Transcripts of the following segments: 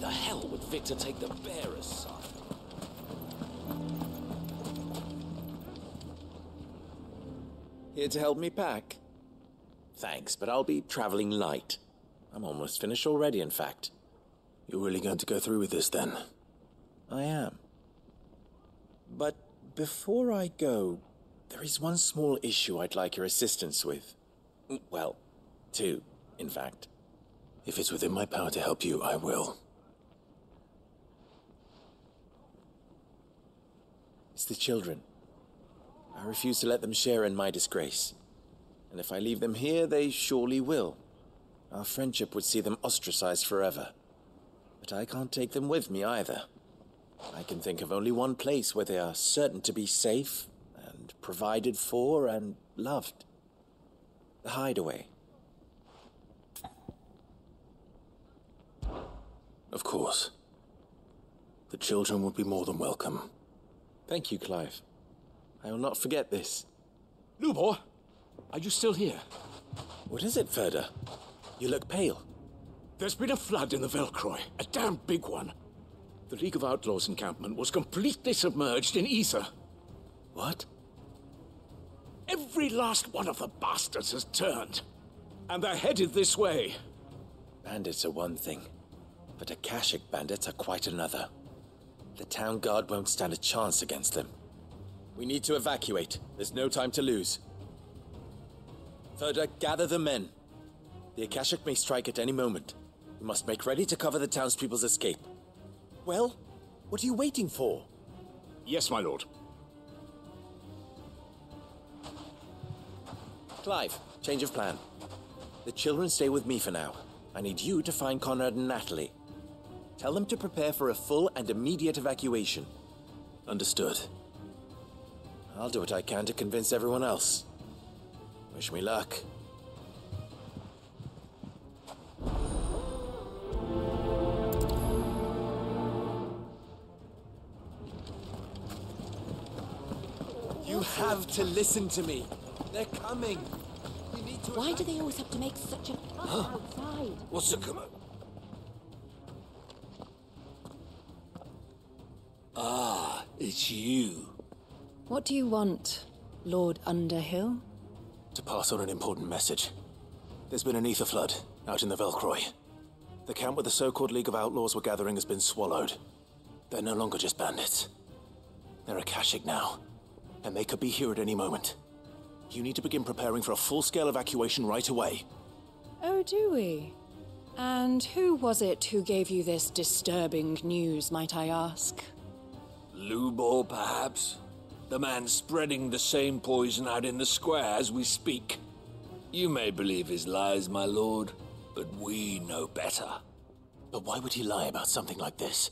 the hell would Victor take the bearer's side? Here to help me pack? Thanks, but I'll be traveling light. I'm almost finished already, in fact. You're really going to go through with this, then? I am. But before I go, there is one small issue I'd like your assistance with. Well, two, in fact. If it's within my power to help you, I will. It's the children. I refuse to let them share in my disgrace. And if I leave them here, they surely will. Our friendship would see them ostracized forever. But I can't take them with me either. I can think of only one place where they are certain to be safe, and provided for, and loved. The Hideaway. Of course. The children would be more than welcome. Thank you, Clive. I will not forget this. Lubor, are you still here? What is it, Ferda? You look pale. There's been a flood in the Velcroy, a damn big one. The League of Outlaws encampment was completely submerged in ether. What? Every last one of the bastards has turned, and they're headed this way. Bandits are one thing, but Akashic bandits are quite another. The town guard won't stand a chance against them. We need to evacuate. There's no time to lose. Ferda, gather the men. The Akashic may strike at any moment. We must make ready to cover the townspeople's escape. Well, what are you waiting for? Yes, my lord. Clive, change of plan. The children stay with me for now. I need you to find Conrad and Natalie. Tell them to prepare for a full and immediate evacuation. Understood. I'll do what I can to convince everyone else. Wish me luck. You have to listen to me. They're coming. You need to. Why do they always have to make such a fuss outside? What's the come? Ah, it's you. What do you want, Lord Underhill? To pass on an important message. There's been an ether flood out in the Velcroy. The camp where the so-called League of Outlaws were gathering has been swallowed. They're no longer just bandits. They're Akashic now, and they could be here at any moment. You need to begin preparing for a full-scale evacuation right away. Oh, do we? And who was it who gave you this disturbing news, might I ask? Lubor, perhaps? The man spreading the same poison out in the square as we speak. You may believe his lies, my lord, but we know better. But why would he lie about something like this?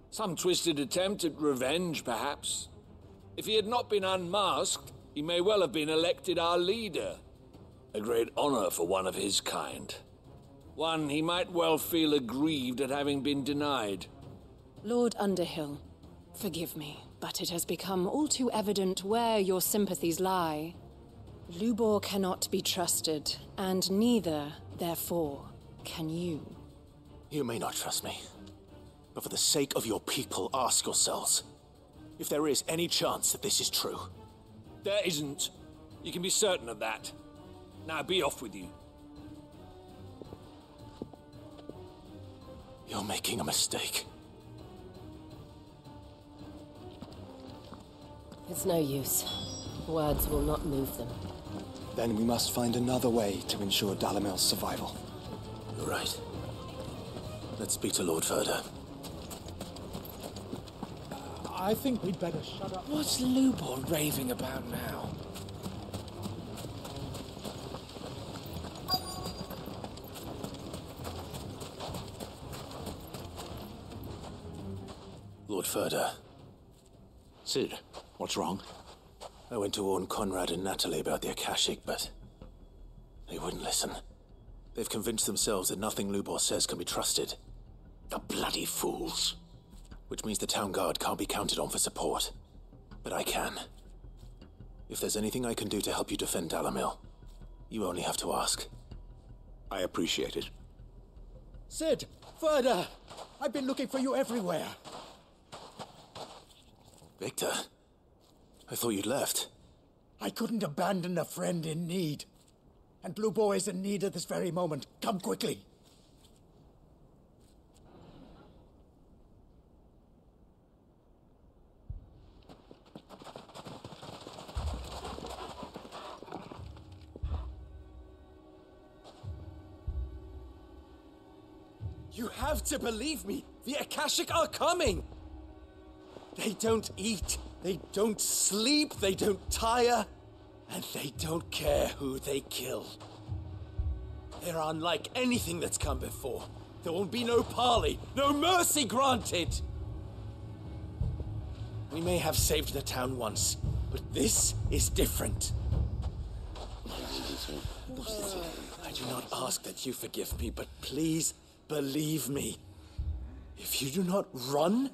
Some twisted attempt at revenge, perhaps. If he had not been unmasked, he may well have been elected our leader. A great honor for one of his kind. One he might well feel aggrieved at having been denied. Lord Underhill, forgive me, but it has become all too evident where your sympathies lie. Lubor cannot be trusted, and neither, therefore, can you. You may not trust me, but for the sake of your people, ask yourselves if there is any chance that this is true. There isn't. You can be certain of that. Now be off with you. You're making a mistake. It's no use. Words will not move them. Then we must find another way to ensure Dalamel's survival. You're right. Let's speak to Lord Ferda. I think we'd better shut up. What's Lubor raving about now? Lord Ferda. Cid, what's wrong? I went to warn Conrad and Natalie about the Akashic, but they wouldn't listen. They've convinced themselves that nothing Lubor says can be trusted. The bloody fools. Which means the town guard can't be counted on for support. But I can. If there's anything I can do to help you defend Dalamil, you only have to ask. I appreciate it. Cid! Further! I've been looking for you everywhere. Victor, I thought you'd left. I couldn't abandon a friend in need. And Blue Boar is in need at this very moment. Come quickly. You have to believe me! The Akashic are coming! They don't eat, they don't sleep, they don't tire, and they don't care who they kill. They're unlike anything that's come before. There won't be no parley, no mercy granted! We may have saved the town once, but this is different. I do not ask that you forgive me, but please believe me. If you do not run,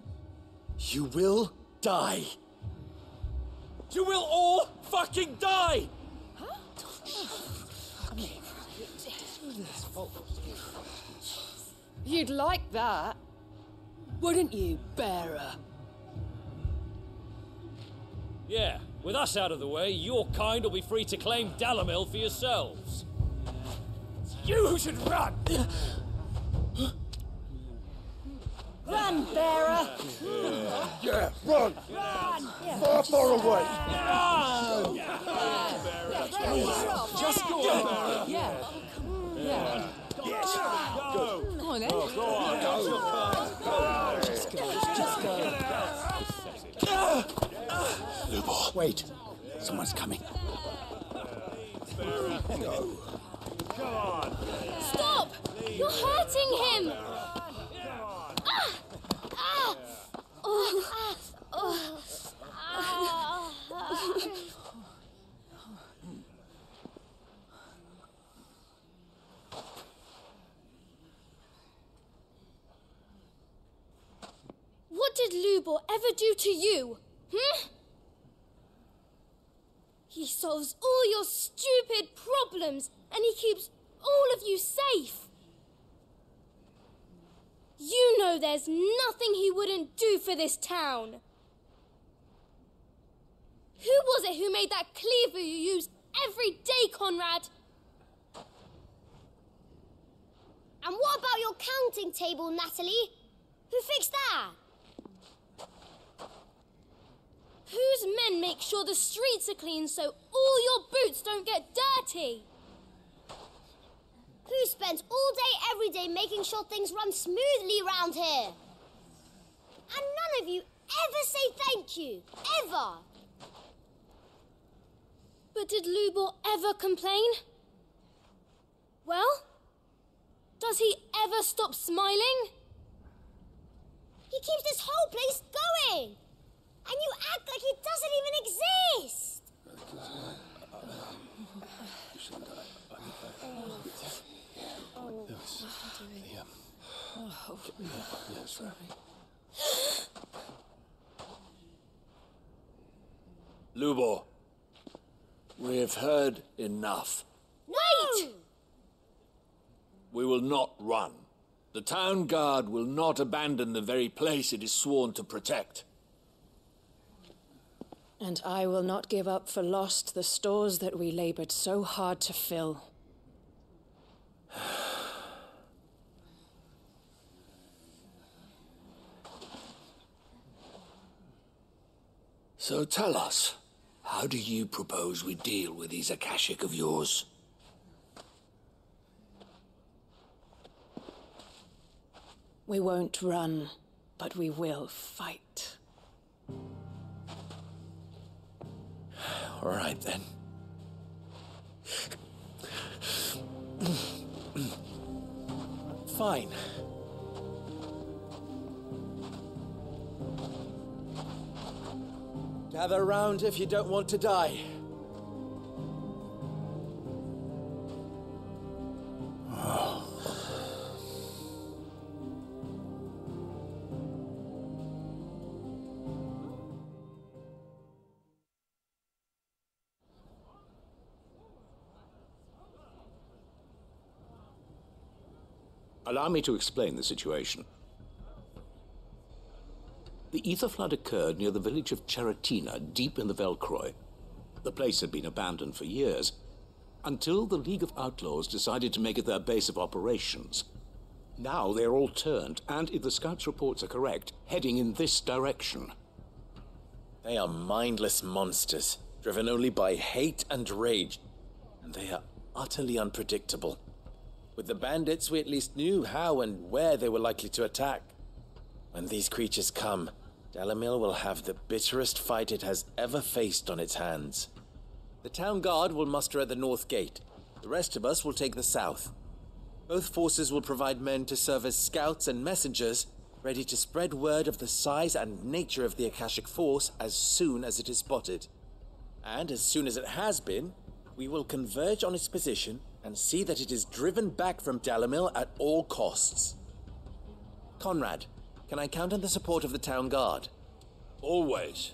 you will die. You will all fucking die! You'd like that, wouldn't you, bearer? Yeah, with us out of the way, your kind will be free to claim Dalimil for yourselves. You should run! Run, bearer! Yeah, run! Far, far away! Just go! Yeah. Yeah. Come on, then. Just go. Lubor, wait. Someone's coming. Stop! You're hurting him! What did Lubor ever do to you? He solves all your stupid problems and he keeps all of you safe. You know there's nothing he wouldn't do for this town. Who was it who made that cleaver you use every day, Conrad? And what about your counting table, Natalie? Who fixed that? Whose men make sure the streets are clean so all your boots don't get dirty? Who spends all day, every day making sure things run smoothly round here? And none of you ever say thank you. Ever. But did Lubor ever complain? Well, does he ever stop smiling? He keeps this whole place going. And you act like it doesn't even exist. Lubor, we have heard enough. Wait! We will not run. The town guard will not abandon the very place it is sworn to protect. And I will not give up for lost the stores that we labored so hard to fill. So tell us, how do you propose we deal with these Akashic of yours? We won't run, but we will fight. All right, then. Fine. Gather round if you don't want to die. Allow me to explain the situation. The Ether Flood occurred near the village of Cheratina, deep in the Velcroy. The place had been abandoned for years, until the League of Outlaws decided to make it their base of operations. Now they're all turned, and if the scouts' reports are correct, heading in this direction. They are mindless monsters, driven only by hate and rage, and they are utterly unpredictable. With the bandits, we at least knew how and where they were likely to attack. When these creatures come, Dalimil will have the bitterest fight it has ever faced on its hands. The town guard will muster at the north gate. The rest of us will take the south. Both forces will provide men to serve as scouts and messengers, ready to spread word of the size and nature of the Akashic Force as soon as it is spotted. And as soon as it has been, we will converge on its position and see that it is driven back from Dalimil at all costs. Conrad, can I count on the support of the town guard? Always.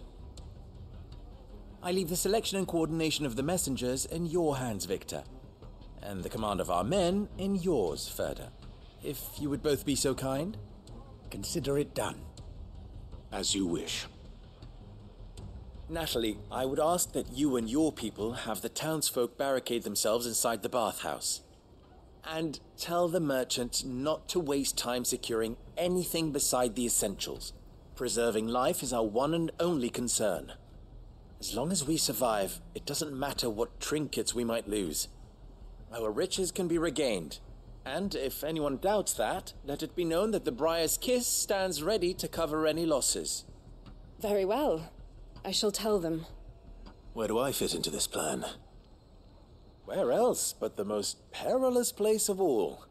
I leave the selection and coordination of the messengers in your hands, Victor. And the command of our men in yours, Ferda. If you would both be so kind. Consider it done. As you wish. Natalie, I would ask that you and your people have the townsfolk barricade themselves inside the bathhouse. And tell the merchant not to waste time securing anything beside the essentials. Preserving life is our one and only concern. As long as we survive, it doesn't matter what trinkets we might lose. Our riches can be regained. And if anyone doubts that, let it be known that the Briar's Kiss stands ready to cover any losses. Very well. I shall tell them. Where do I fit into this plan? Where else but the most perilous place of all?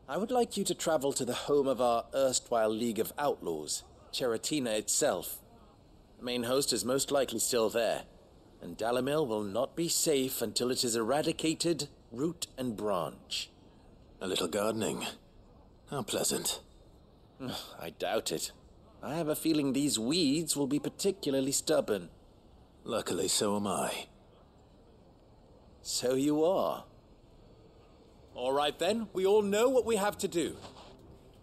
I would like you to travel to the home of our erstwhile League of Outlaws, Cheratina itself. The main host is most likely still there, and Dalimil will not be safe until it is eradicated, root and branch. A little gardening. How pleasant. I doubt it. I have a feeling these weeds will be particularly stubborn. Luckily, so am I. So you are. All right then, we all know what we have to do.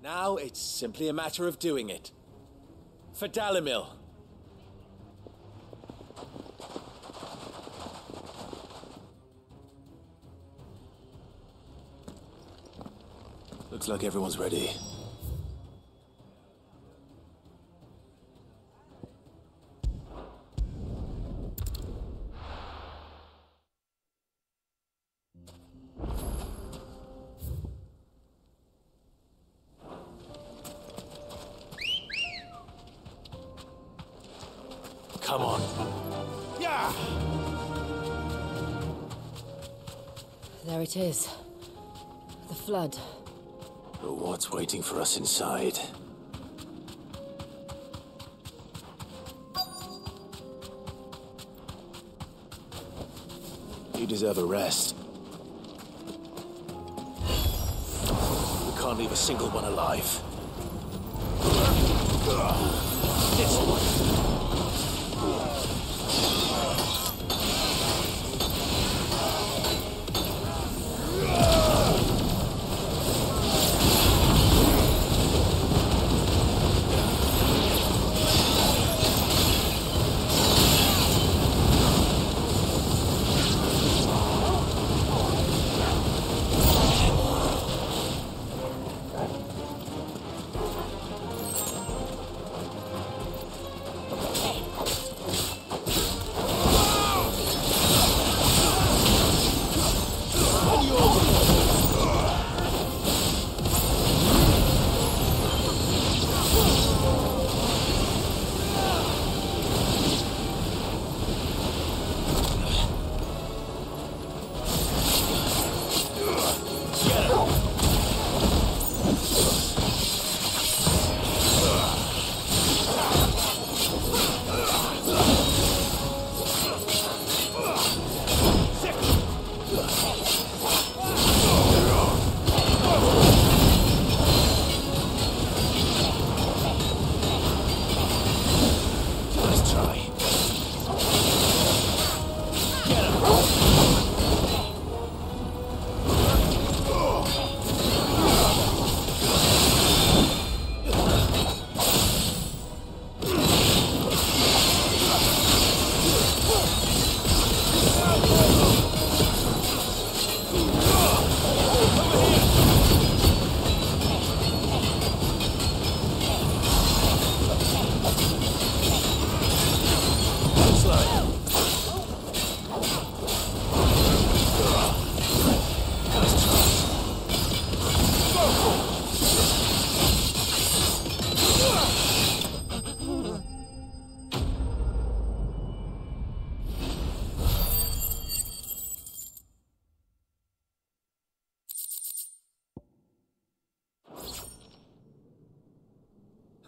Now it's simply a matter of doing it. For Dalimil. Looks like everyone's ready. Come on. Yeah! There it is. The flood. But what's waiting for us inside? You deserve a rest. We can't leave a single one alive. This one.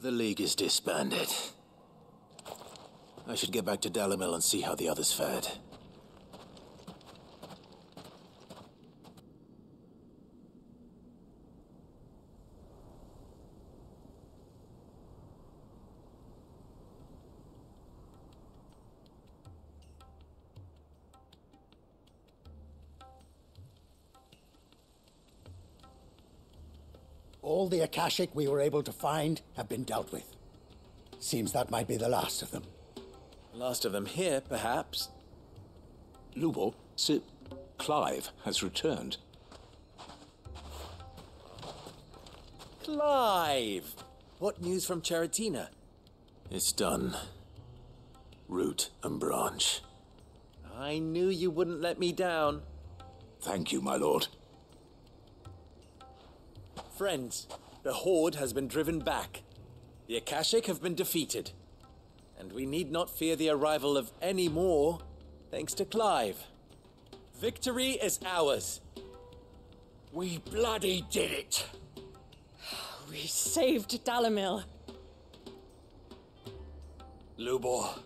The League is disbanded. I should get back to Dalimil and see how the others fared. All the Akashic we were able to find have been dealt with. Seems that might be the last of them. Last of them here, perhaps. Lubor, Sir Clive has returned. Clive! What news from Charatina? It's done. Root and branch. I knew you wouldn't let me down. Thank you, my lord. Friends, the Horde has been driven back. The Akashic have been defeated. And we need not fear the arrival of any more, thanks to Clive. Victory is ours. We bloody did it! We saved Dalimil. Lubor,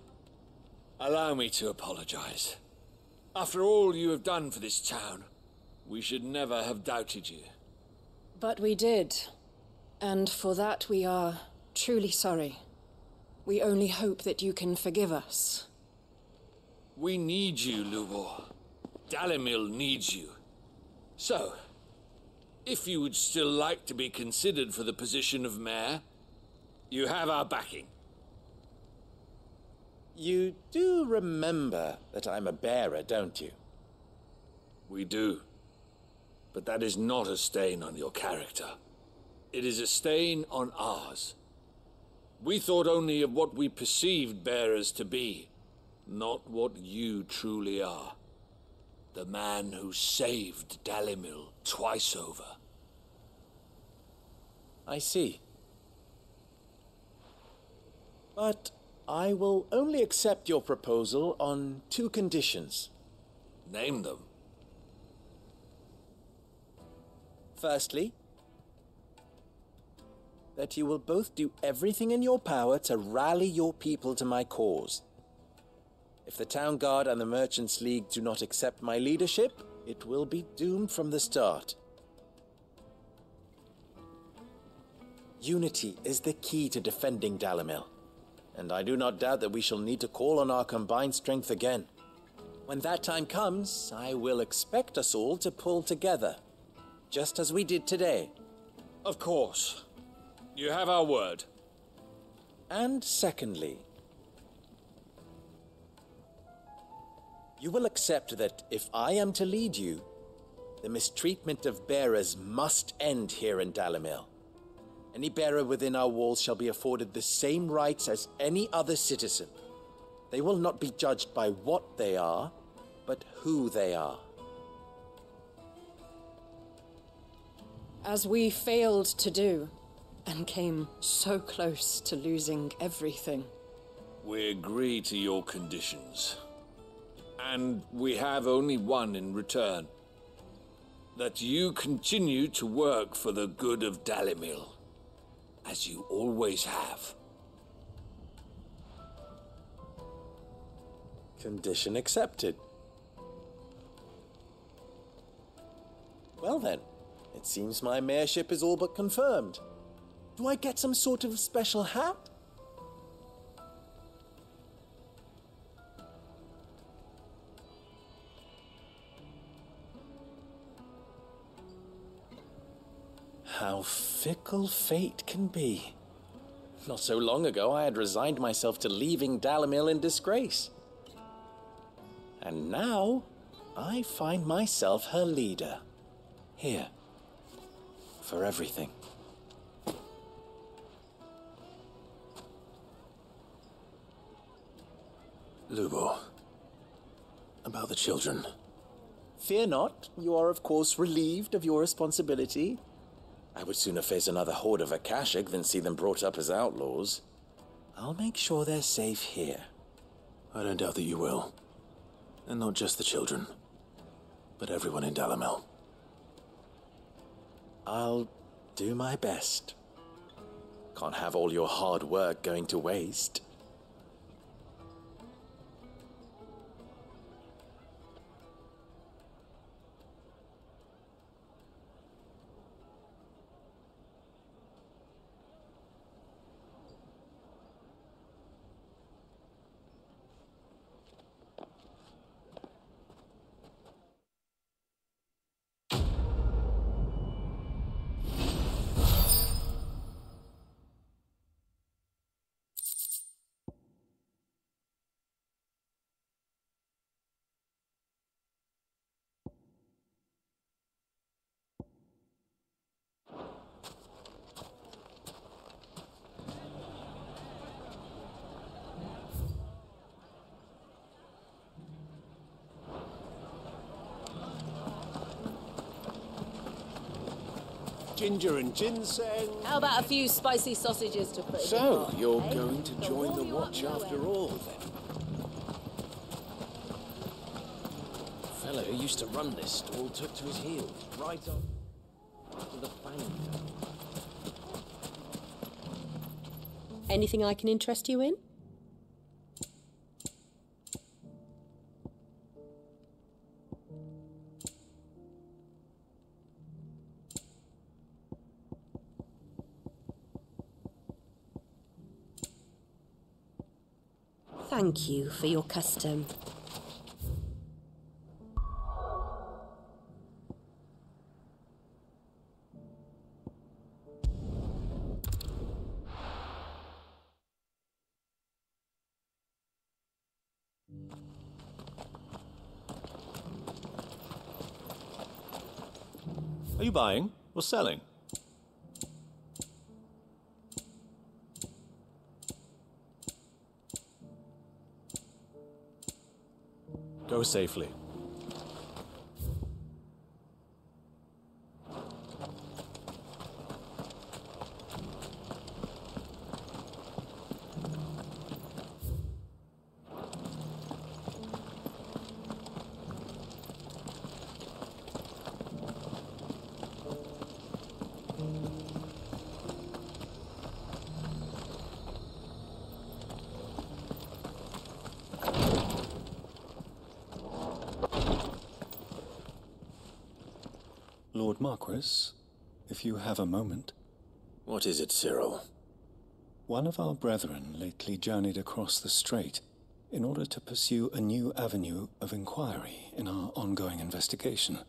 allow me to apologize. After all you have done for this town, we should never have doubted you. But we did. And for that we are truly sorry. We only hope that you can forgive us. We need you, Lubor. Dalimil needs you. So, if you would still like to be considered for the position of mayor, you have our backing. You do remember that I'm a bearer, don't you? We do. But that is not a stain on your character. It is a stain on ours. We thought only of what we perceived bearers to be, not what you truly are. The man who saved Dalimil twice over. I see. But I will only accept your proposal on 2 conditions. Name them. Firstly, that you will both do everything in your power to rally your people to my cause. If the Town Guard and the Merchants League do not accept my leadership, it will be doomed from the start. Unity is the key to defending Dalimil, and I do not doubt that we shall need to call on our combined strength again. When that time comes, I will expect us all to pull together, just as we did today. Of course. You have our word. And secondly, you will accept that if I am to lead you, the mistreatment of bearers must end here in Dalimil. Any bearer within our walls shall be afforded the same rights as any other citizen. They will not be judged by what they are, but who they are. As we failed to do, and came so close to losing everything. We agree to your conditions. And we have only one in return. That you continue to work for the good of Dalimil, as you always have. Condition accepted. Well then, it seems my mayorship is all but confirmed. Do I get some sort of special hat? How fickle fate can be. Not so long ago, I had resigned myself to leaving Dalimil in disgrace. And now, I find myself her leader. Here. For everything. Lubor. About the children. Fear not. You are, of course, relieved of your responsibility. I would sooner face another horde of Akashic than see them brought up as outlaws. I'll make sure they're safe here. I don't doubt that you will. And not just the children, but everyone in Dalimil. I'll do my best. Can't have all your hard work going to waste. Ginger and ginseng. How about a few spicy sausages to put in the So, pot, you're eh? going to join the watch after all, then? The fellow who used to run this stall took to his heels, right on to the fang. Anything I can interest you in? Thank you for your custom. Are you buying or selling? Go safely. Lord Marquis, if you have a moment. What is it, Cyril? One of our brethren lately journeyed across the strait in order to pursue a new avenue of inquiry in our ongoing investigation.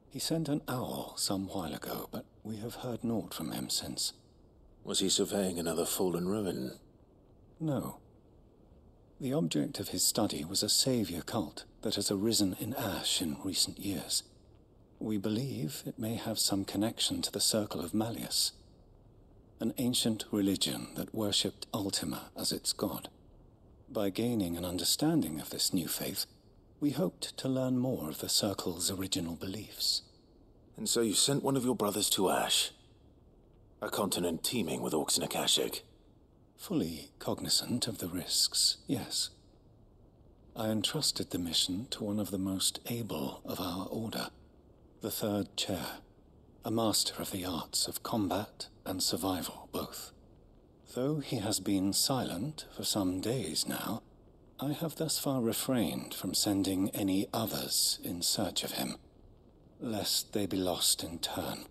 He sent an owl some while ago, but we have heard naught from him since. Was he surveying another fallen ruin? No. The object of his study was a savior cult that has arisen in Ash in recent years. We believe it may have some connection to the Circle of Malleus, an ancient religion that worshipped Ultima as its god. By gaining an understanding of this new faith, we hoped to learn more of the Circle's original beliefs. And so you sent one of your brothers to Ash, a continent teeming with orcs and Akashic. Fully cognizant of the risks, yes. I entrusted the mission to one of the most able of our order, the Third Chair, a master of the arts of combat and survival both. Though he has been silent for some days now, I have thus far refrained from sending any others in search of him, lest they be lost in turn.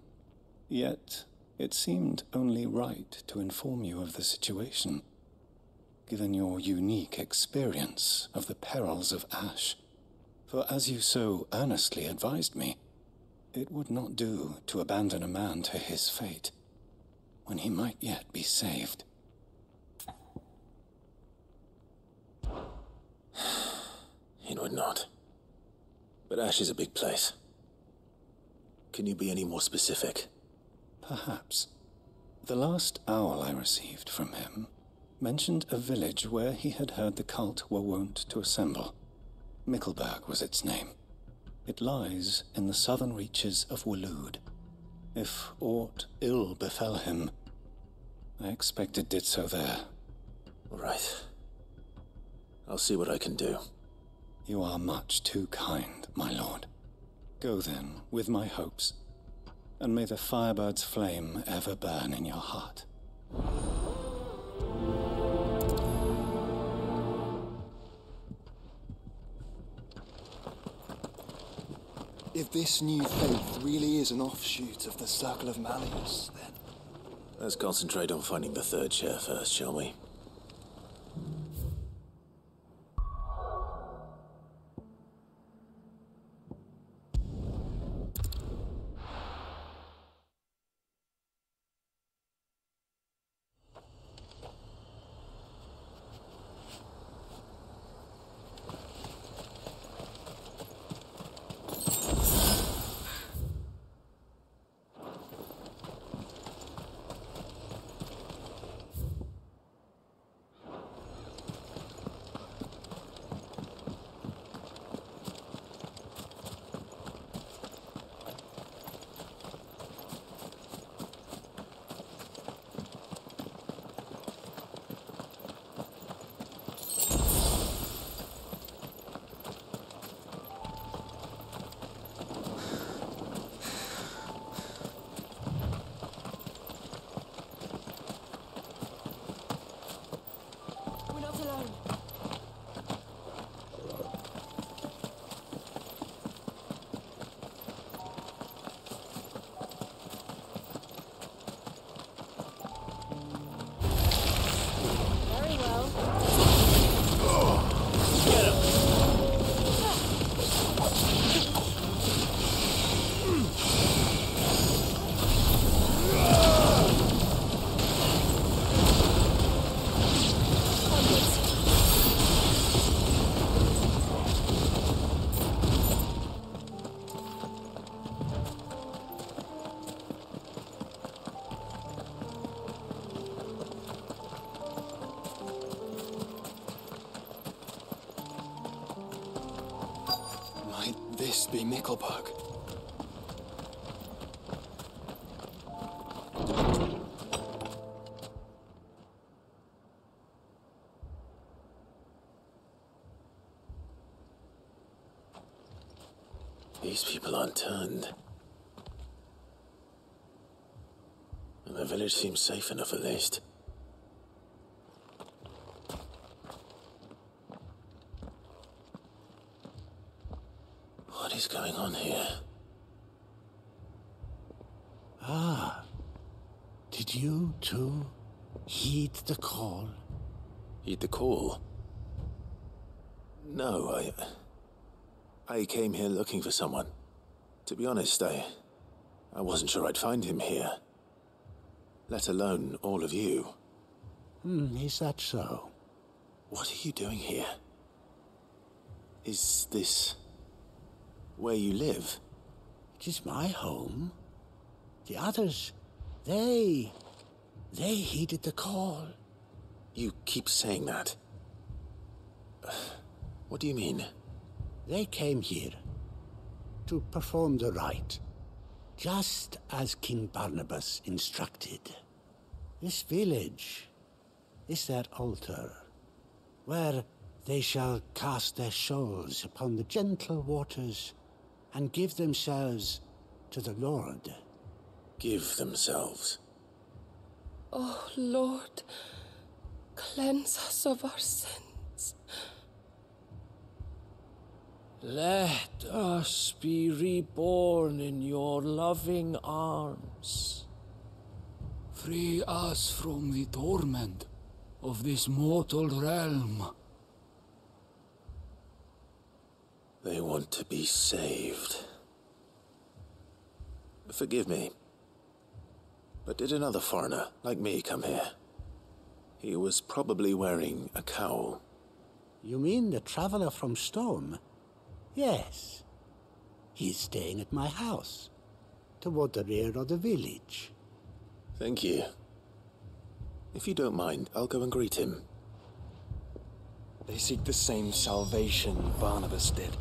Yet, it seemed only right to inform you of the situation, given your unique experience of the perils of Ash. For as you so earnestly advised me, it would not do to abandon a man to his fate, when he might yet be saved. It would not. But Ash is a big place. Can you be any more specific? Perhaps. The last owl I received from him mentioned a village where he had heard the cult were wont to assemble. Mickleburg was its name. It lies in the southern reaches of Waloed. If aught ill befell him, I expect it did so there. All right. I'll see what I can do. You are much too kind, my lord. Go then, with my hopes, and may the Firebird's flame ever burn in your heart. If this new faith really is an offshoot of the Circle of Malleus, then... Let's concentrate on finding the third chair first, shall we? This be Mikkelberg. These people aren't turned. And the village seems safe enough at least. What is going on here? Ah. Did you, too, heed the call? Heed the call? No, I came here looking for someone. To be honest, I wasn't sure I'd find him here. Let alone all of you. Is that so? What are you doing here? Is this where you live? It is my home. The others, they heeded the call. You keep saying that. What do you mean? They came here to perform the rite, just as King Barnabas instructed. This village is their altar, where they shall cast their souls upon the gentle waters and give themselves to the Lord. Give themselves? Oh, Lord, cleanse us of our sins. Let us be reborn in your loving arms. Free us from the torment of this mortal realm. They want to be saved. Forgive me, but did another foreigner like me come here? He was probably wearing a cowl. You mean the traveler from Storm? Yes. He's staying at my house, toward the rear of the village. Thank you. If you don't mind, I'll go and greet him. They seek the same salvation Barnabas did.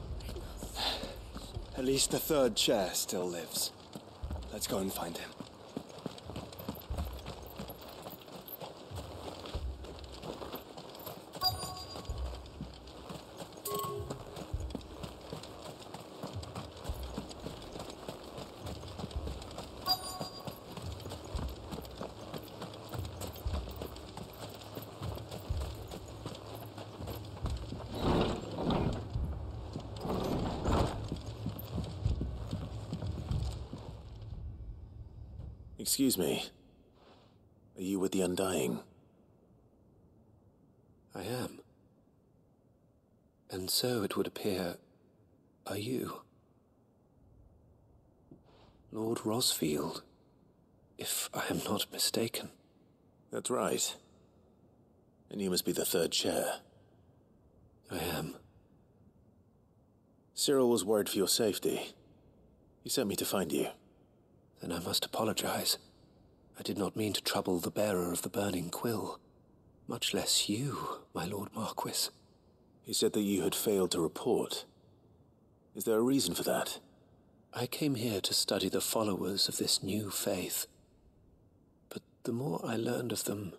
At least the third chair still lives. Let's go and find him. Excuse me. Are you with the Undying? I am. And so it would appear, are you? Lord Rosfield, if I am not mistaken. That's right. And you must be the third chair. I am. Cyril was worried for your safety. He sent me to find you. Then I must apologize. I did not mean to trouble the bearer of the burning quill, much less you, my Lord Marquis. He said that you had failed to report. Is there a reason for that? I came here to study the followers of this new faith. But the more I learned of them,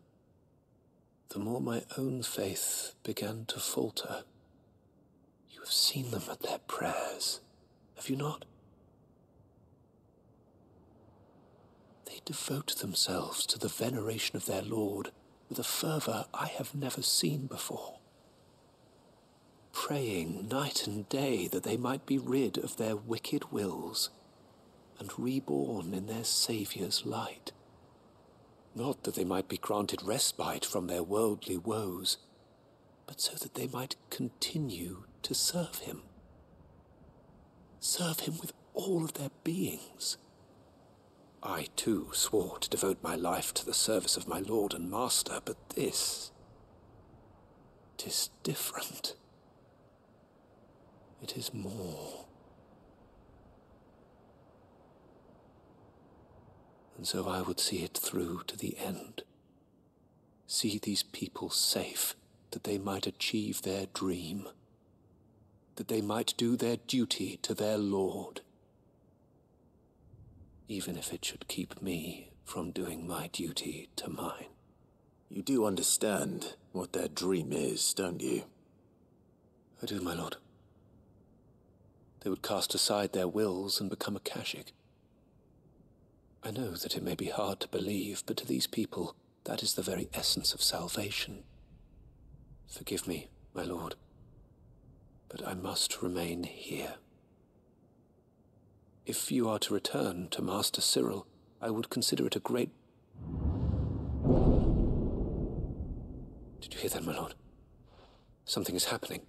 the more my own faith began to falter. You have seen them at their prayers, have you not? They devote themselves to the veneration of their Lord with a fervor I have never seen before. Praying night and day that they might be rid of their wicked wills and reborn in their Saviour's light. Not that they might be granted respite from their worldly woes, but so that they might continue to serve him. Serve him with all of their beings. I, too, swore to devote my life to the service of my Lord and Master, but this... 'tis different. It is more. And so I would see it through to the end. See these people safe, that they might achieve their dream. That they might do their duty to their Lord. Even if it should keep me from doing my duty to mine. You do understand what their dream is, don't you? I do, my lord. They would cast aside their wills and become Akashic. I know that it may be hard to believe, but to these people, that is the very essence of salvation. Forgive me, my lord, but I must remain here. If you are to return to Master Cyril, I would consider it a great... Did you hear that, my lord? Something is happening.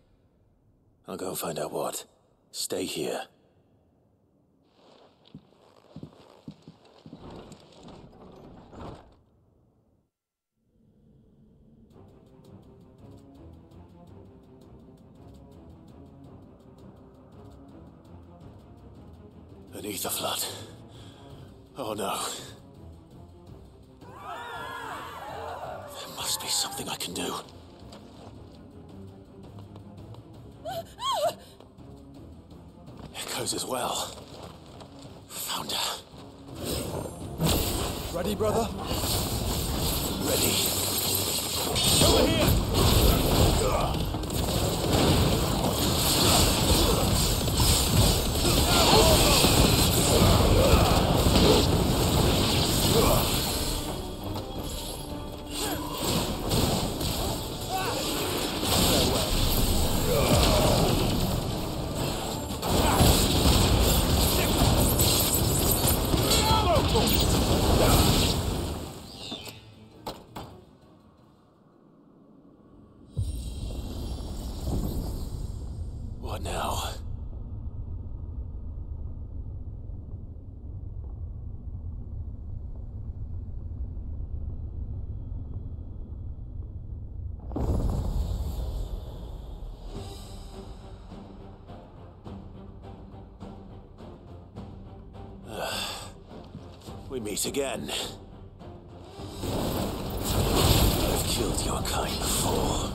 I'll go and find out what. Stay here. An ether flood. Oh no. There must be something I can do. Echoes as well. Found her. Ready, brother? Ready. Over here! What now? We meet again. I've killed your kind before.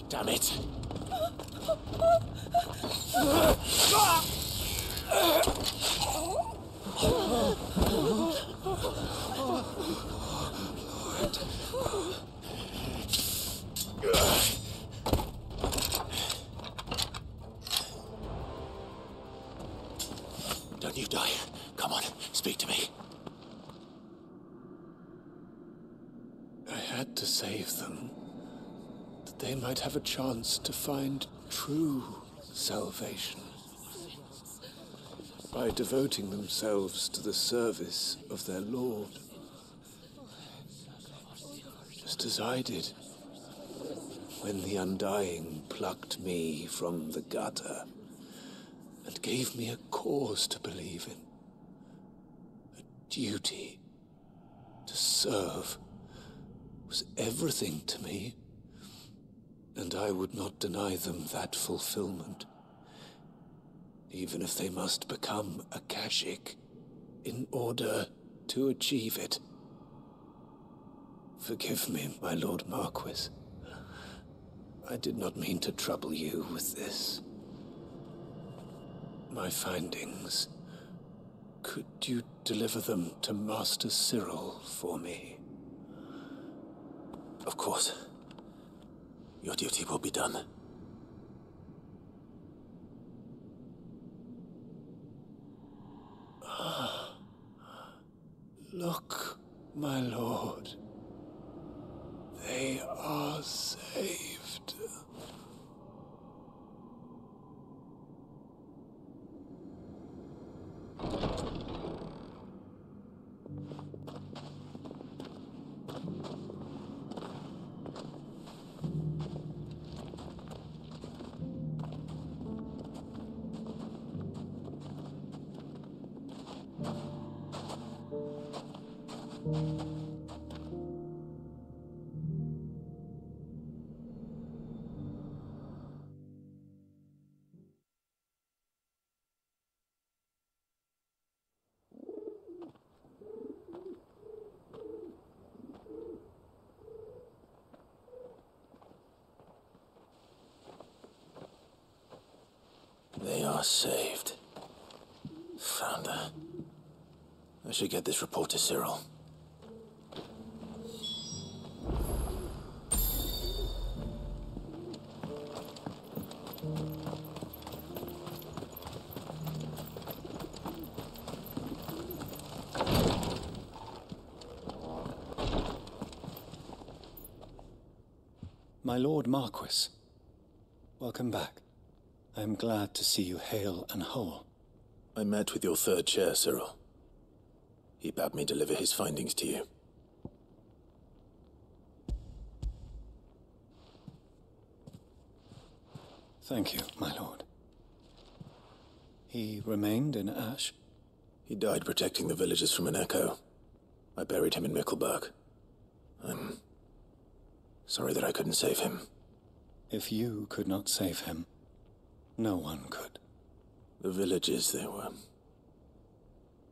Damn it! Don't you die. Come on, speak to me. I had to save them, that they might have a chance to find true salvation. By devoting themselves to the service of their Lord. Just as I did when the Undying plucked me from the gutter and gave me a cause to believe in. A duty to serve was everything to me, and I would not deny them that fulfillment, even if they must become a Kashyyyk in order to achieve it. Forgive me, my Lord Marquis. I did not mean to trouble you with this. My findings. Could you deliver them to Master Cyril for me? Of course. Your duty will be done. Look, my lord. They are saved. They are saved. Founder. I should get this report to Cyril. My Lord Marquis, welcome back. I am glad to see you hale and whole. I met with your third chair, Cyril. He bade me deliver his findings to you. Thank you, my lord. He remained in Ash? He died protecting the villagers from an echo. I buried him in Mickelberg. I'm sorry that I couldn't save him. If you could not save him, no one could. The villagers, they were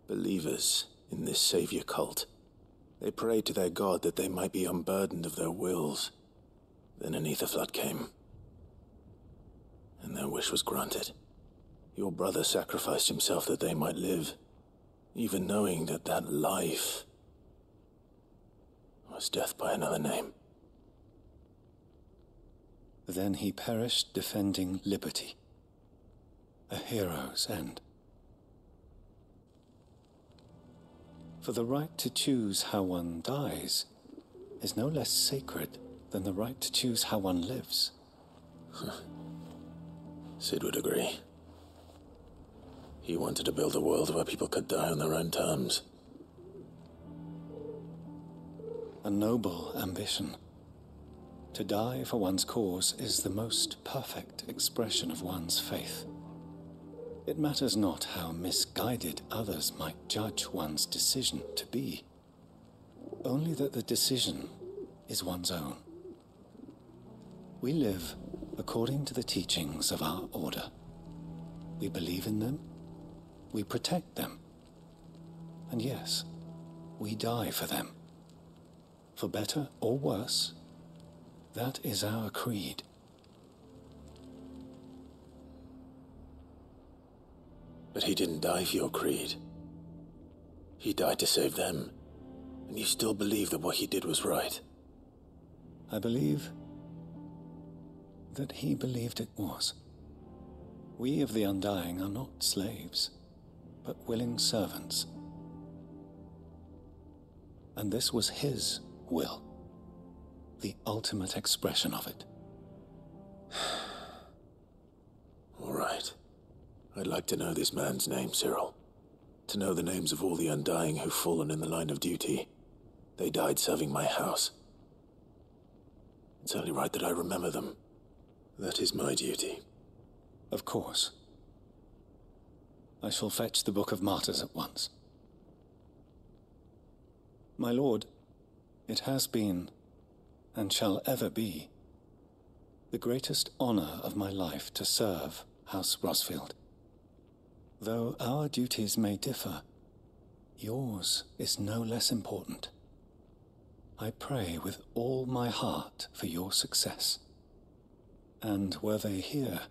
believers in this savior cult. They prayed to their god that they might be unburdened of their wills. Then an Aetherflood came, and their wish was granted. Your brother sacrificed himself that they might live, even knowing that that life was death by another name. Then he perished defending liberty. A hero's end. For the right to choose how one dies is no less sacred than the right to choose how one lives. Sid would agree. He wanted to build a world where people could die on their own terms. A noble ambition. To die for one's cause is the most perfect expression of one's faith. It matters not how misguided others might judge one's decision to be, only that the decision is one's own. We live according to the teachings of our order. We believe in them, we protect them, and yes, we die for them. For better or worse, that is our creed. But he didn't die for your creed. He died to save them. And you still believe that what he did was right? I believe that he believed it was. We of the Undying are not slaves, but willing servants. And this was his will, the ultimate expression of it. All right. I'd like to know this man's name, Cyril. To know the names of all the Undying who've fallen in the line of duty. They died serving my house. It's only right that I remember them. That is my duty. Of course. I shall fetch the Book of Martyrs at once. My lord, it has been, and shall ever be, the greatest honor of my life to serve House Rosfield. Though our duties may differ, yours is no less important. I pray with all my heart for your success. And were they here,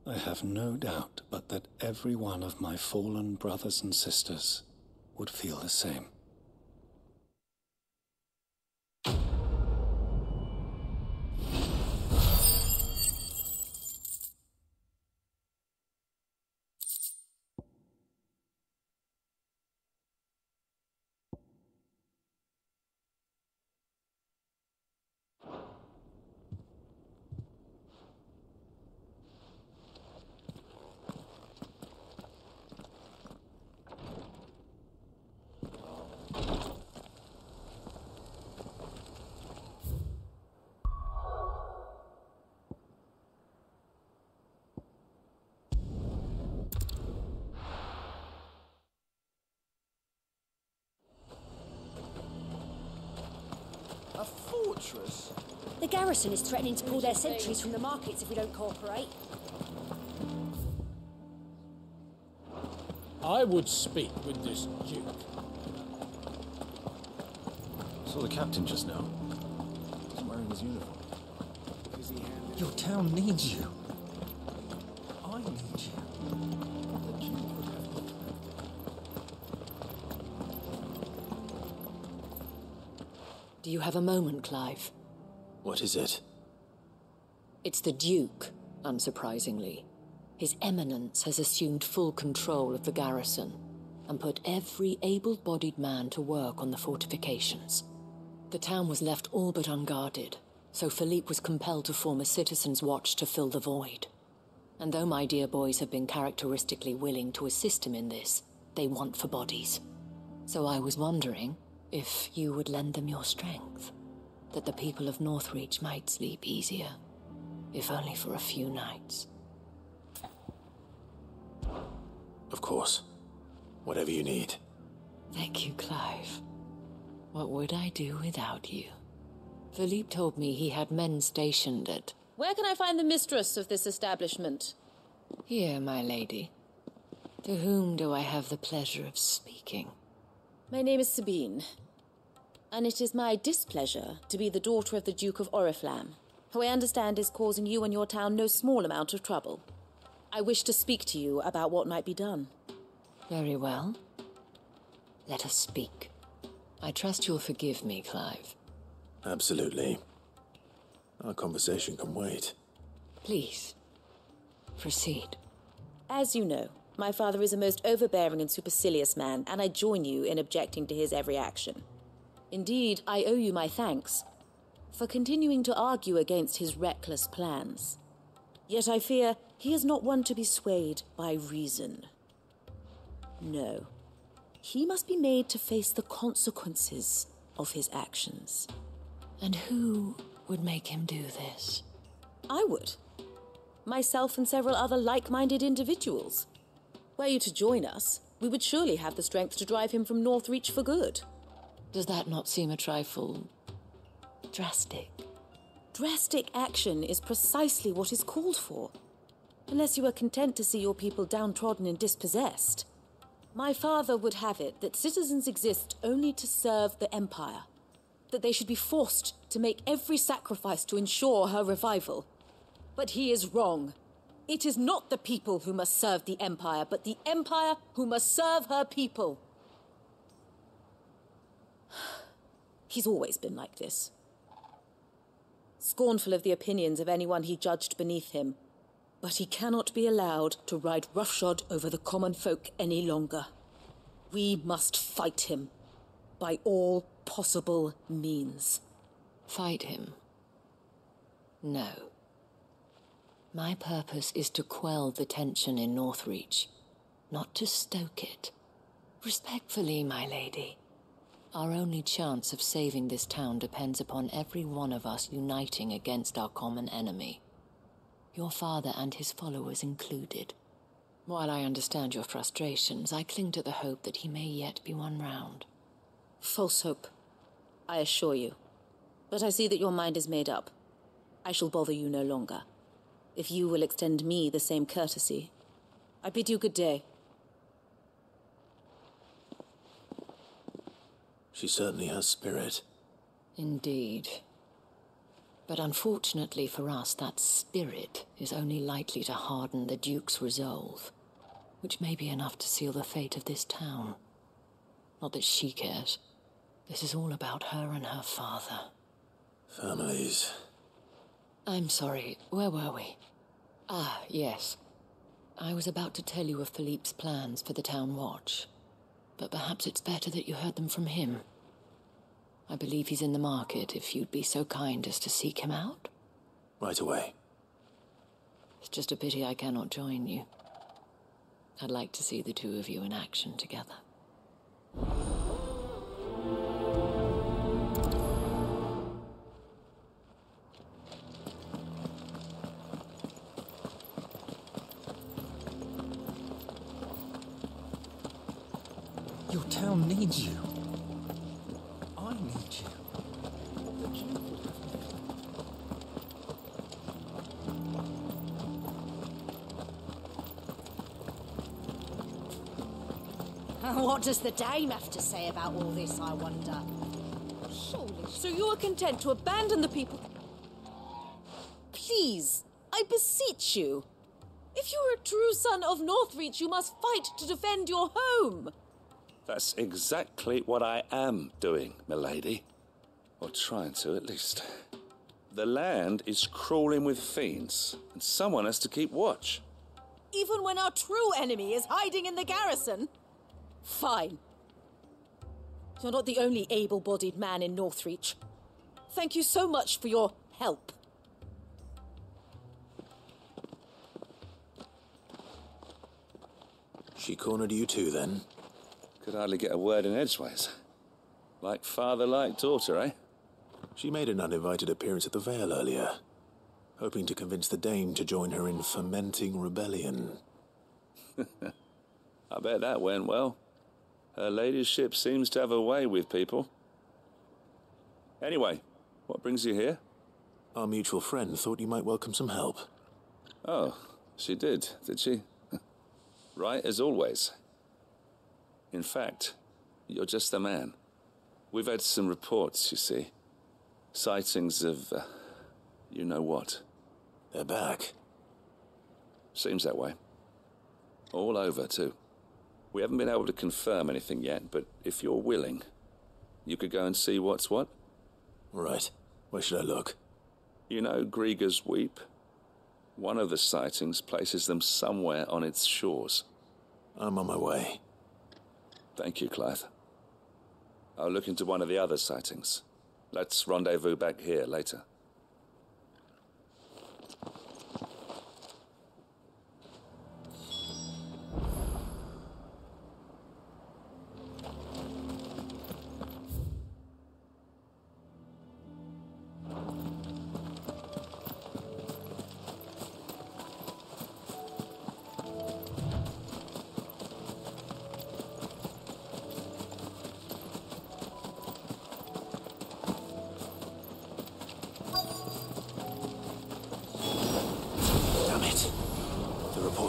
I have no doubt but that every one of my fallen brothers and sisters would feel the same. A fortress? The garrison is threatening to pull their sentries from the markets if we don't cooperate. I would speak with this duke. Saw the captain just now. He's wearing his uniform. Your town needs you. I need you. Do you have a moment, Clive? What is it? It's the Duke, unsurprisingly. His Eminence has assumed full control of the garrison and put every able-bodied man to work on the fortifications. The town was left all but unguarded, so Philippe was compelled to form a citizens' watch to fill the void. And though my dear boys have been characteristically willing to assist him in this, they want for bodies. So I was wondering if you would lend them your strength, that the people of Northreach might sleep easier, if only for a few nights. Of course. Whatever you need. Thank you, Clive. What would I do without you? Philippe told me he had men stationed at... Where can I find the mistress of this establishment? Here, my lady. To whom do I have the pleasure of speaking? My name is Sabine, and it is my displeasure to be the daughter of the Duke of Oriflamme, who I understand is causing you and your town no small amount of trouble. I wish to speak to you about what might be done. Very well. Let us speak. I trust you'll forgive me, Clive. Absolutely. Our conversation can wait. Please, proceed. As you know, my father is a most overbearing and supercilious man, and I join you in objecting to his every action. Indeed, I owe you my thanks for continuing to argue against his reckless plans. Yet I fear he is not one to be swayed by reason. No, he must be made to face the consequences of his actions. And who would make him do this? I would. Myself and several other like-minded individuals. Were you to join us, we would surely have the strength to drive him from Northreach for good. Does that not seem a trifle... drastic? Drastic action is precisely what is called for. Unless you are content to see your people downtrodden and dispossessed. My father would have it that citizens exist only to serve the Empire. That they should be forced to make every sacrifice to ensure her revival. But he is wrong. It is not the people who must serve the Empire, but the Empire who must serve her people. He's always been like this. Scornful of the opinions of anyone he judged beneath him. But he cannot be allowed to ride roughshod over the common folk any longer. We must fight him by all possible means. Fight him? No. My purpose is to quell the tension in Northreach, not to stoke it. Respectfully, my lady. Our only chance of saving this town depends upon every one of us uniting against our common enemy. Your father and his followers included. While I understand your frustrations, I cling to the hope that he may yet be won round. False hope, I assure you. But I see that your mind is made up. I shall bother you no longer. If you will extend me the same courtesy, I bid you good day. She certainly has spirit. Indeed. But unfortunately for us, that spirit is only likely to harden the Duke's resolve, which may be enough to seal the fate of this town. Not that she cares. This is all about her and her father. Families. I'm sorry, where were we? Ah, yes. I was about to tell you of Philippe's plans for the town watch, but perhaps it's better that you heard them from him. I believe he's in the market, if you'd be so kind as to seek him out. Right away. It's just a pity I cannot join you. I'd like to see the two of you in action together. Your town needs you. I need you. What does the Dame have to say about all this, I wonder? Surely. So you are content to abandon the people? Please, I beseech you. If you are a true son of Northreach, you must fight to defend your home. That's exactly what I am doing, milady. Or trying to, at least. The land is crawling with fiends, and someone has to keep watch. Even when our true enemy is hiding in the garrison? Fine. You're not the only able-bodied man in Northreach. Thank you so much for your help. She cornered you too, then? Could hardly get a word in edgeways. Like father, like daughter, eh? She made an uninvited appearance at the Vale earlier, hoping to convince the Dame to join her in fomenting rebellion. I bet that went well. Her ladyship seems to have a way with people. Anyway, what brings you here? Our mutual friend thought you might welcome some help. Oh, she did she? Right as always. In fact, you're just the man. We've had some reports, you see. Sightings of, you know what. They're back. Seems that way. All over, too. We haven't been able to confirm anything yet, but if you're willing, you could go and see what's what. Right. Where should I look? You know Grieger's Weep? One of the sightings places them somewhere on its shores. I'm on my way. Thank you, Clive. I'll look into one of the other sightings. Let's rendezvous back here later.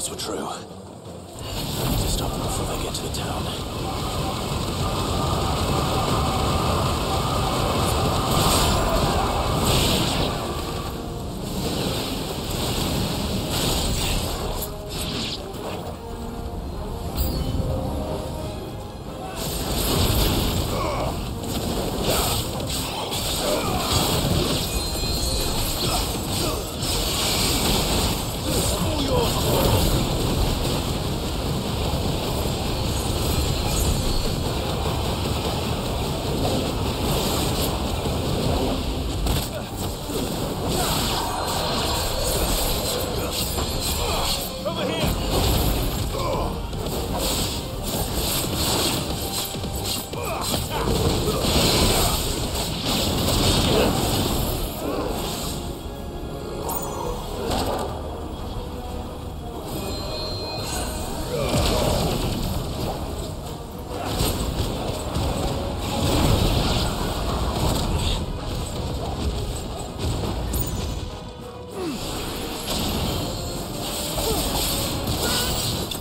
Were true. To stop them before they get to the town.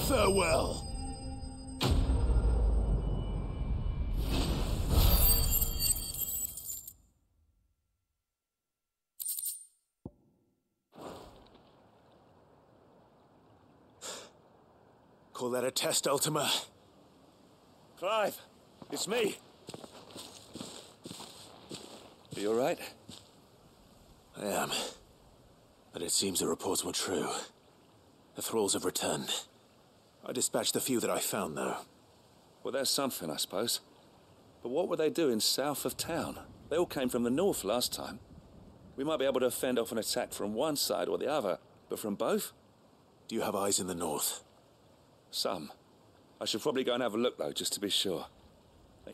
Farewell. Call that a test, Ultima? Clive, it's me. Are you all right? I am. But it seems the reports were true. The thralls have returned. I dispatched the few that I found, though. Well, there's something, I suppose. But what were they doing south of town? They all came from the north last time. We might be able to fend off an attack from one side or the other, but from both? Do you have eyes in the north? Some. I should probably go and have a look, though, just to be sure.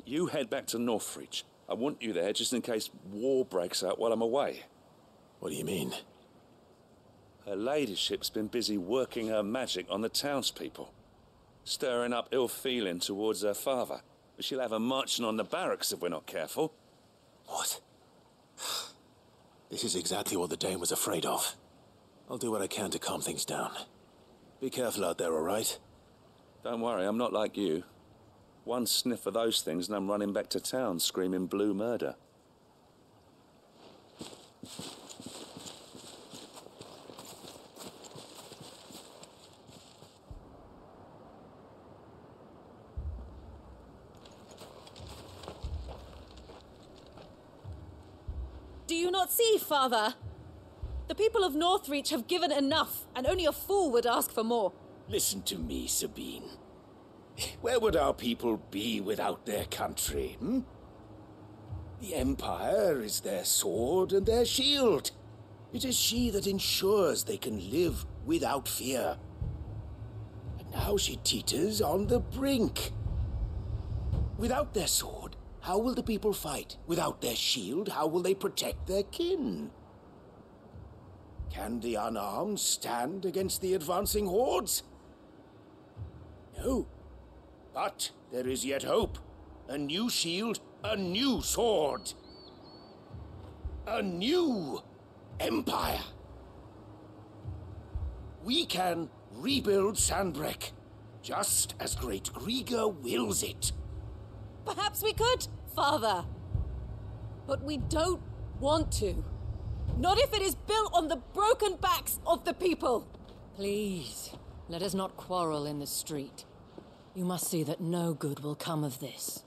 You head back to Northreach. I want you there just in case war breaks out while I'm away. What do you mean? Her ladyship's been busy working her magic on the townspeople, stirring up ill feeling towards her father. But she'll have her marching on the barracks if we're not careful. What? This is exactly what the Dane was afraid of. I'll do what I can to calm things down. Be careful out there, all right? Don't worry, I'm not like you. One sniff of those things and I'm running back to town screaming blue murder. Do you not see, Father? The people of Northreach have given enough, and only a fool would ask for more. Listen to me, Sabine. Where would our people be without their country, hmm? The Empire is their sword and their shield. It is she that ensures they can live without fear. And now she teeters on the brink. Without their sword, how will the people fight? Without their shield, how will they protect their kin? Can the unarmed stand against the advancing hordes? No. But there is yet hope. A new shield, a new sword. A new empire. We can rebuild Sanbreque, just as Great Griga wills it. Perhaps we could, Father. But we don't want to. Not if it is built on the broken backs of the people. Please, let us not quarrel in the street. You must see that no good will come of this.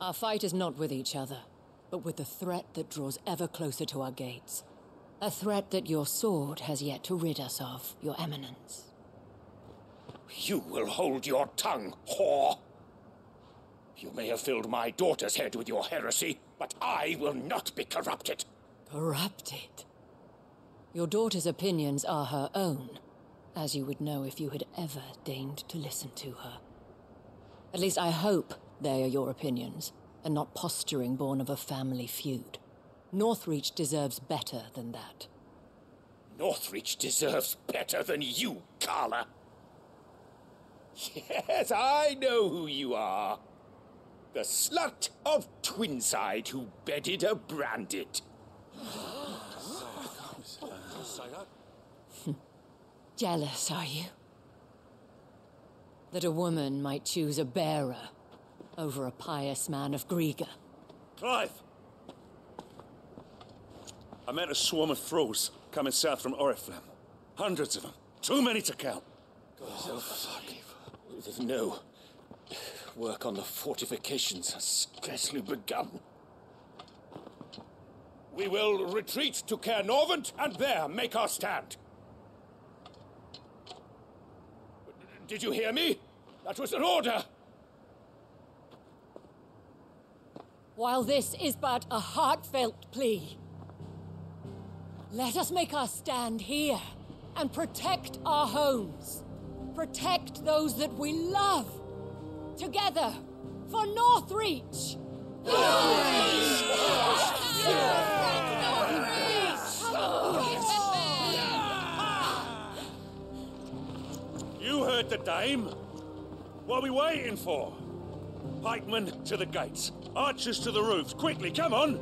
Our fight is not with each other, but with the threat that draws ever closer to our gates. A threat that your sword has yet to rid us of, Your Eminence. You will hold your tongue, whore. You may have filled my daughter's head with your heresy, but I will not be corrupted. Corrupted? Your daughter's opinions are her own, as you would know if you had ever deigned to listen to her. At least I hope they are your opinions, and not posturing born of a family feud. Northreach deserves better than that. Northreach deserves better than you, Carla. Yes, I know who you are. The slut of Twinside who bedded a Branded. Jealous, are you? That a woman might choose a bearer over a pious man of Griga. Clive! I met a swarm of thralls coming south from Oriflamme. Hundreds of them. Too many to count. Oh, fuck. There's no work on the fortifications has scarcely begun. We will retreat to Caer Norvent and there make our stand. Did you hear me? That was an order! While this is but a heartfelt plea, let us make our stand here and protect our homes. Protect those that we love. Together, for Northreach! You heard the dame. What are we waiting for? Pikemen to the gates. Archers to the roofs. Quickly, come on!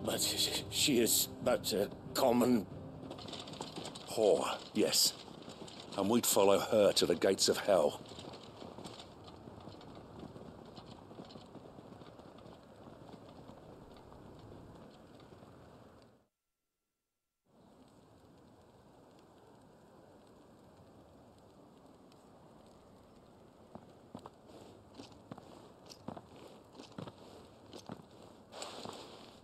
But she is but a common... whore, yes. And we'd follow her to the gates of hell.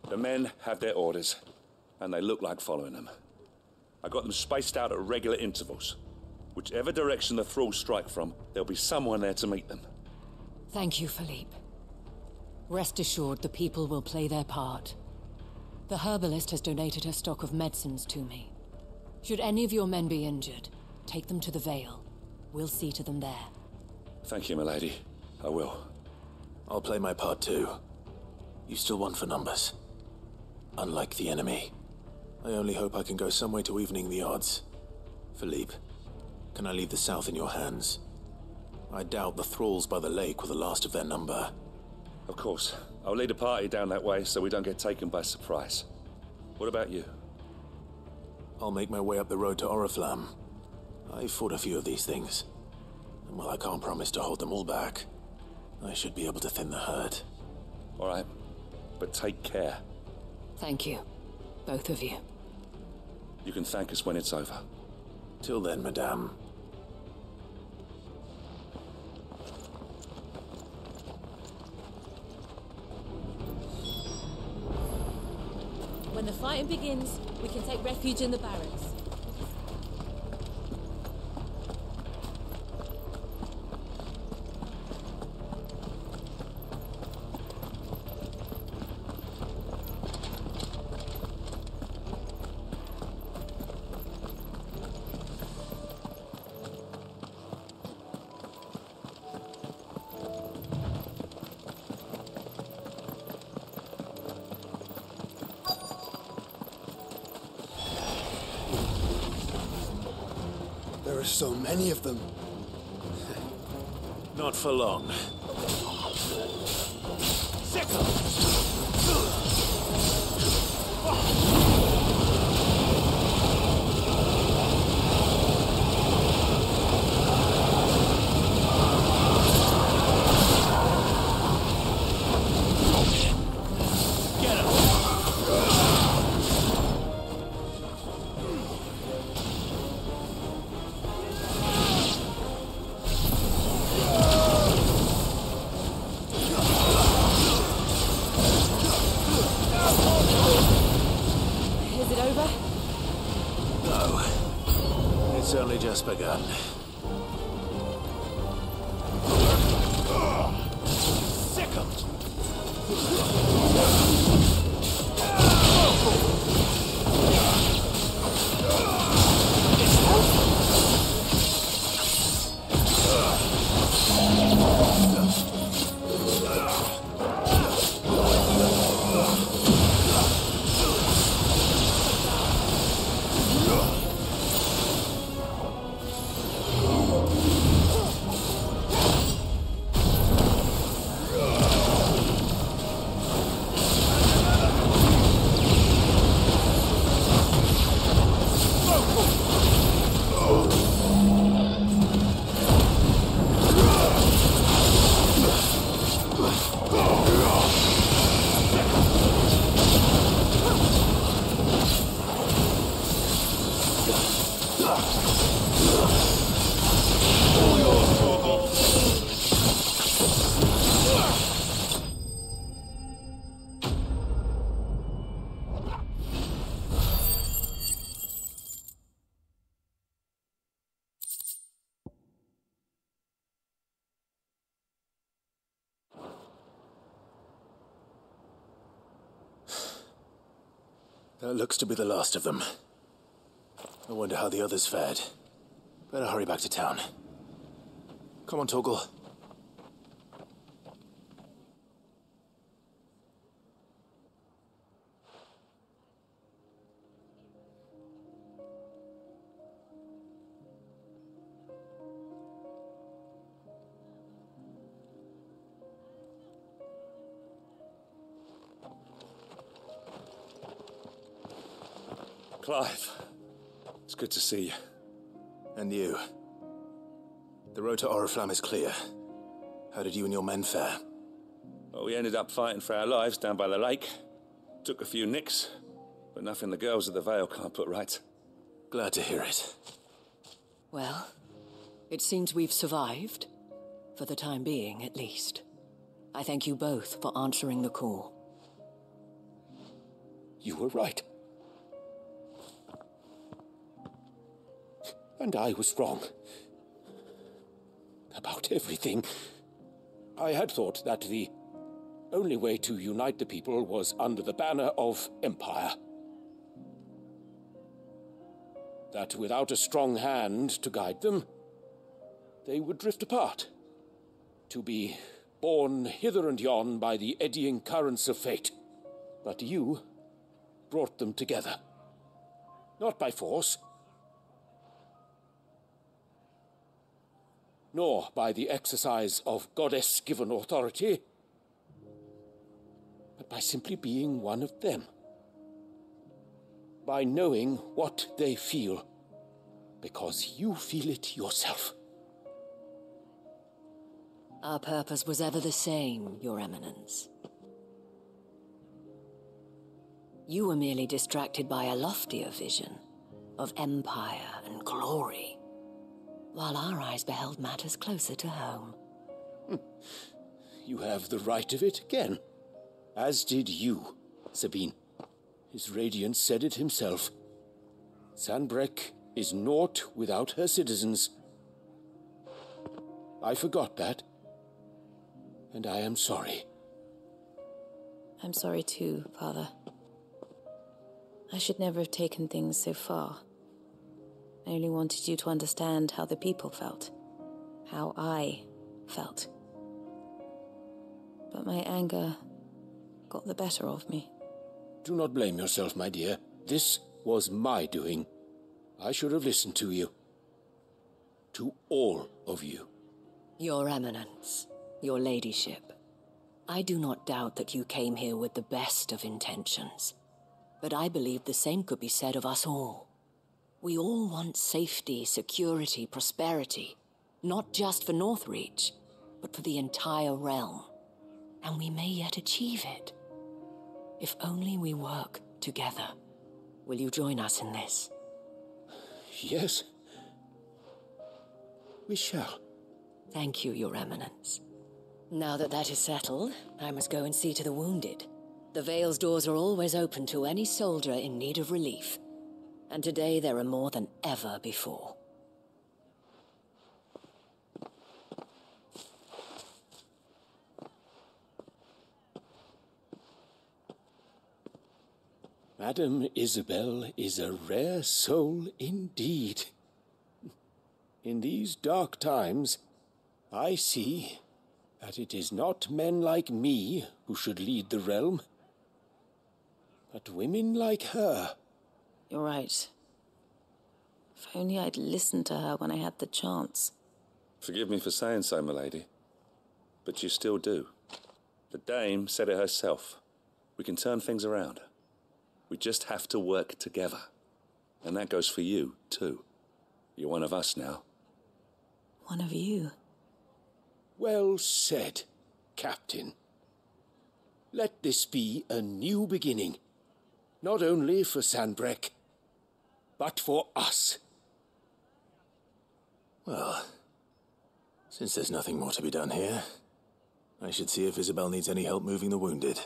The men have their orders, and they look like following them. I got them spaced out at regular intervals. Whichever direction the thralls strike from, there'll be someone there to meet them. Thank you, Philippe. Rest assured the people will play their part. The herbalist has donated her stock of medicines to me. Should any of your men be injured, take them to the Vale. We'll see to them there. Thank you, milady. I will. I'll play my part too. You still want for numbers. Unlike the enemy. I only hope I can go some way to evening the odds. Philippe, can I leave the south in your hands? I doubt the thralls by the lake were the last of their number. Of course. I'll lead a party down that way so we don't get taken by surprise. What about you? I'll make my way up the road to Oriflamme. I've fought a few of these things. And while I can't promise to hold them all back, I should be able to thin the herd. All right. But take care. Thank you. Both of you. You can thank us when it's over. Till then, madame. When the fighting begins, we can take refuge in the barracks. There are so many of them. Not for long. It's only just begun. That looks to be the last of them. I wonder how the others fared. Better hurry back to town. Come on, Torgal. Clive, it's good to see you. And you. The road to Oriflamme is clear. How did you and your men fare? Well, we ended up fighting for our lives down by the lake. Took a few nicks, but nothing the girls at the Vale can't put right. Glad to hear it. Well, it seems we've survived. For the time being, at least. I thank you both for answering the call. You were right. And I was wrong. About everything. I had thought that the only way to unite the people was under the banner of Empire. That without a strong hand to guide them, they would drift apart. To be borne hither and yon by the eddying currents of fate. But you brought them together. Not by force, nor by the exercise of goddess-given authority, but by simply being one of them. By knowing what they feel, because you feel it yourself. Our purpose was ever the same, Your Eminence. You were merely distracted by a loftier vision of empire and glory, while our eyes beheld matters closer to home. You have the right of it again. As did you, Sabine. His radiance said it himself. Sanbreque is naught without her citizens. I forgot that. And I am sorry. I'm sorry too, Father. I should never have taken things so far. I only wanted you to understand how the people felt. How I felt. But my anger got the better of me. Do not blame yourself, my dear. This was my doing. I should have listened to you. To all of you. Your Eminence, your Ladyship, I do not doubt that you came here with the best of intentions. But I believe the same could be said of us all. We all want safety, security, prosperity. Not just for Northreach, but for the entire realm. And we may yet achieve it. If only we work together. Will you join us in this? Yes. We shall. Thank you, Your Eminence. Now that is settled, I must go and see to the wounded. The Vale's doors are always open to any soldier in need of relief. And today there are more than ever before. Madame Isabel is a rare soul indeed. In these dark times, I see that it is not men like me who should lead the realm, but women like her. You're right. If only I'd listened to her when I had the chance. Forgive me for saying so, my lady, but you still do. The Dame said it herself. We can turn things around. We just have to work together. And that goes for you, too. You're one of us now. One of you. Well said, Captain. Let this be a new beginning. Not only for Sanbreque, but for us. Well, since there's nothing more to be done here, I should see if Isabel needs any help moving the wounded.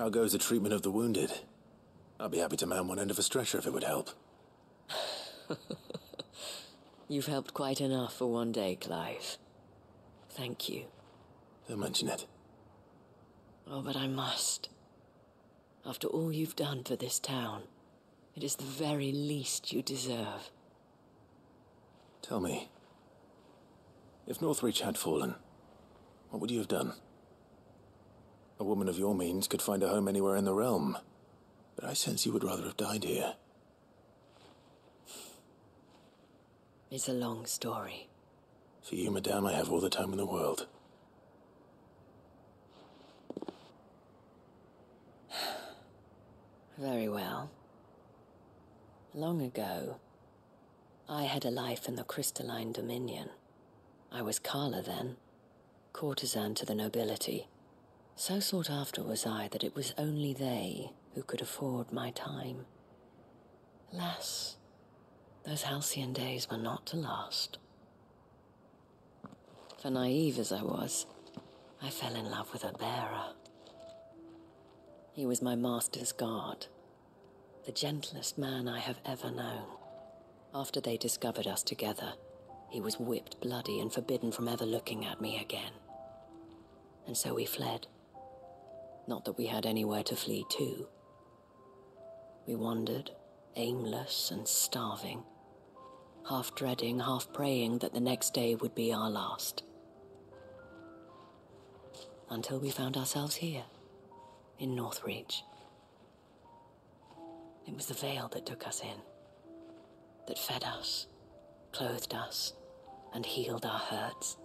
How goes the treatment of the wounded? I'd be happy to man one end of a stretcher if it would help. You've helped quite enough for one day, Clive. Thank you. Don't mention it. Oh, but I must. After all you've done for this town, it is the very least you deserve. Tell me, if Northreach had fallen, what would you have done? A woman of your means could find a home anywhere in the realm, but I sense you would rather have died here. It's a long story. For you, madame, I have all the time in the world. Very well. Long ago, I had a life in the Crystalline Dominion. I was Carla then, courtesan to the nobility. So sought after was I that it was only they who could afford my time. Alas, those halcyon days were not to last. For naive as I was, I fell in love with a bearer. He was my master's guard, the gentlest man I have ever known. After they discovered us together, he was whipped bloody and forbidden from ever looking at me again. And so we fled. Not that we had anywhere to flee to. We wandered, aimless and starving, half dreading, half praying that the next day would be our last. Until we found ourselves here, in Northreach. It was the Veil that took us in, that fed us, clothed us, and healed our hurts.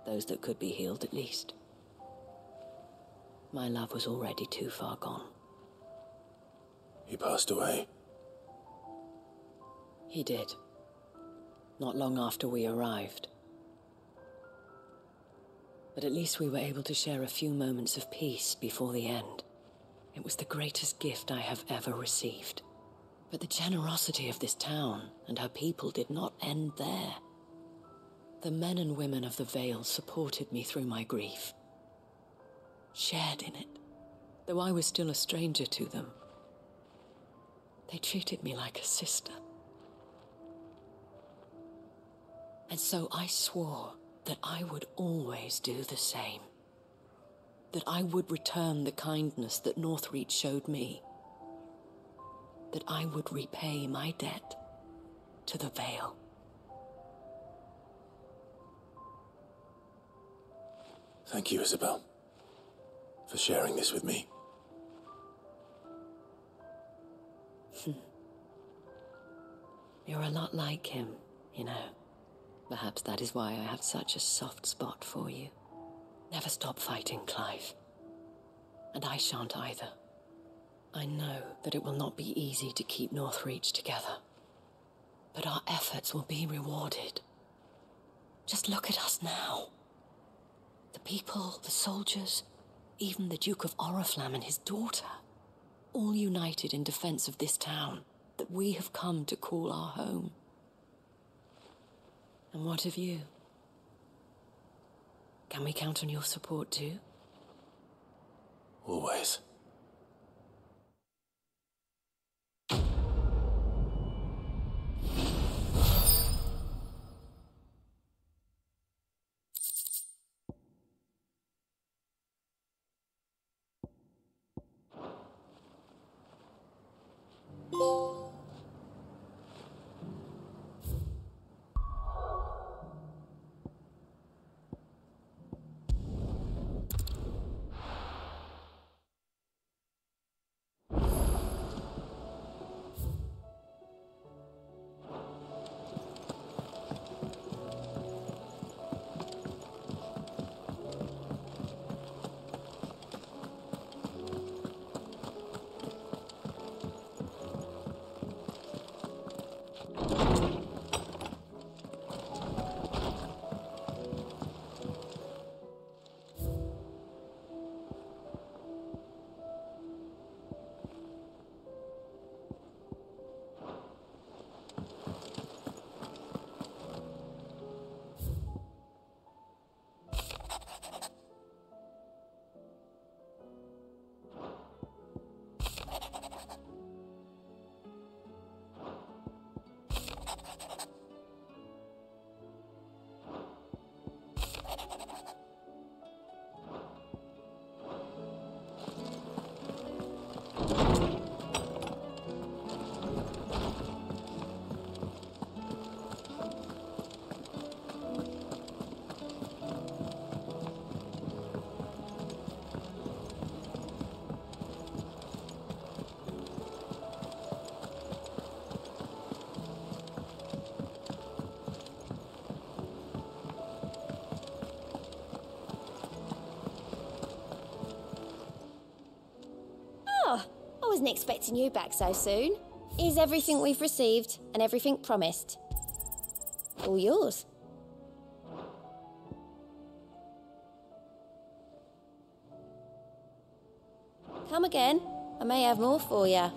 Those that could be healed, at least. My love was already too far gone. He passed away. He did. Not long after we arrived. But at least we were able to share a few moments of peace before the end. It was the greatest gift I have ever received. But the generosity of this town and her people did not end there. The men and women of the Vale supported me through my grief, shared in it, though I was still a stranger to them. They treated me like a sister. And so I swore that I would always do the same. That I would return the kindness that Northreach showed me. That I would repay my debt to the Vale. Thank you, Isabel, for sharing this with me. You're a lot like him, you know. Perhaps that is why I have such a soft spot for you. Never stop fighting, Clive. And I shan't either. I know that it will not be easy to keep Northreach together. But our efforts will be rewarded. Just look at us now. The people, the soldiers, even the Duke of Oriflamme and his daughter, all united in defense of this town that we have come to call our home. And what of you? Can we count on your support too? Always. wasn't expecting you back so soon. Here's everything we've received and everything promised. All yours. Come again. I may have more for you.